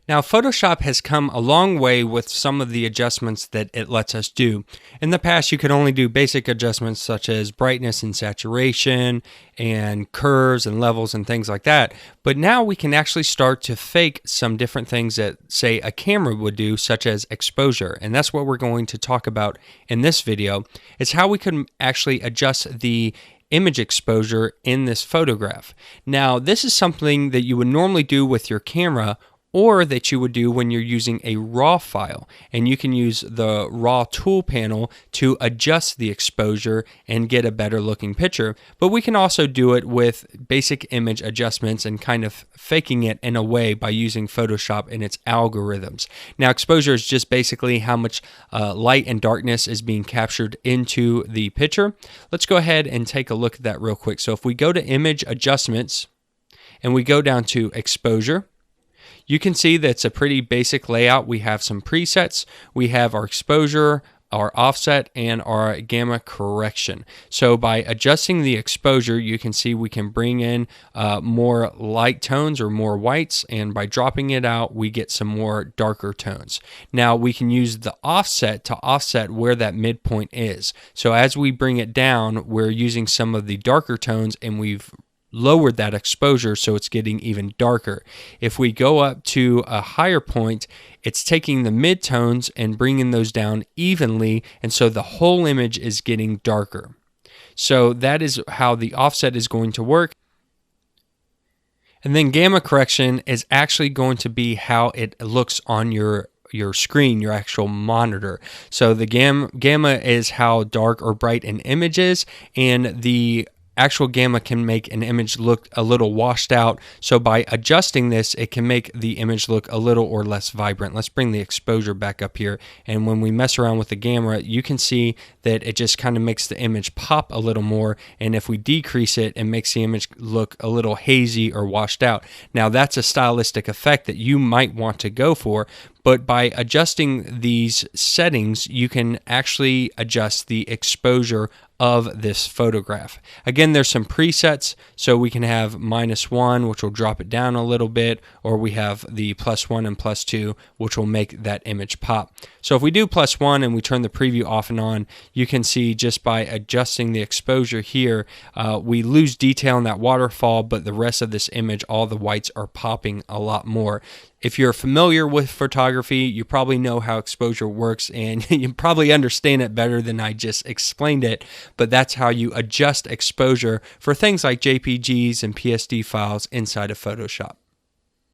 Now, Photoshop has come a long way with some of the adjustments that it lets us do. In the past, you could only do basic adjustments such as brightness and saturation and curves and levels and things like that. But now we can actually start to fake some different things that, say, a camera would do, such as exposure. And that's what we're going to talk about in this video. It's how we can actually adjust the image exposure in this photograph. Now, this is something that you would normally do with your camera, or that you would do when you're using a RAW file. And you can use the RAW tool panel to adjust the exposure and get a better looking picture. But we can also do it with basic image adjustments and kind of faking it in a way by using Photoshop and its algorithms. Now, exposure is just basically how much light and darkness is being captured into the picture. Let's go ahead and take a look at that real quick. So if we go to image adjustments and we go down to exposure, you can see that it's a pretty basic layout. We have some presets. We have our exposure, our offset, and our gamma correction. So by adjusting the exposure, you can see we can bring in more light tones or more whites, and by dropping it out, we get some more darker tones. Now we can use the offset to offset where that midpoint is. So as we bring it down, we're using some of the darker tones, and we've lowered that exposure so it's getting even darker. If we go up to a higher point, it's taking the midtones and bringing those down evenly, and so the whole image is getting darker. So that is how the offset is going to work. And then gamma correction is actually going to be how it looks on your screen, your actual monitor. So the gamma is how dark or bright an image is, and the actual gamma can make an image look a little washed out. So by adjusting this, it can make the image look a little or less vibrant. Let's bring the exposure back up here. And when we mess around with the gamma, you can see that it just kind of makes the image pop a little more. And if we decrease it, it makes the image look a little hazy or washed out. Now that's a stylistic effect that you might want to go for. But by adjusting these settings, you can actually adjust the exposure of this photograph. Again, there's some presets, so we can have -1, which will drop it down a little bit, or we have the +1 and +2, which will make that image pop. So if we do +1 and we turn the preview off and on, you can see just by adjusting the exposure here, we lose detail in that waterfall, but the rest of this image, all the whites are popping a lot more. If you're familiar with photography, you probably know how exposure works, and you probably understand it better than I just explained it, but that's how you adjust exposure for things like JPGs and PSD files inside of Photoshop.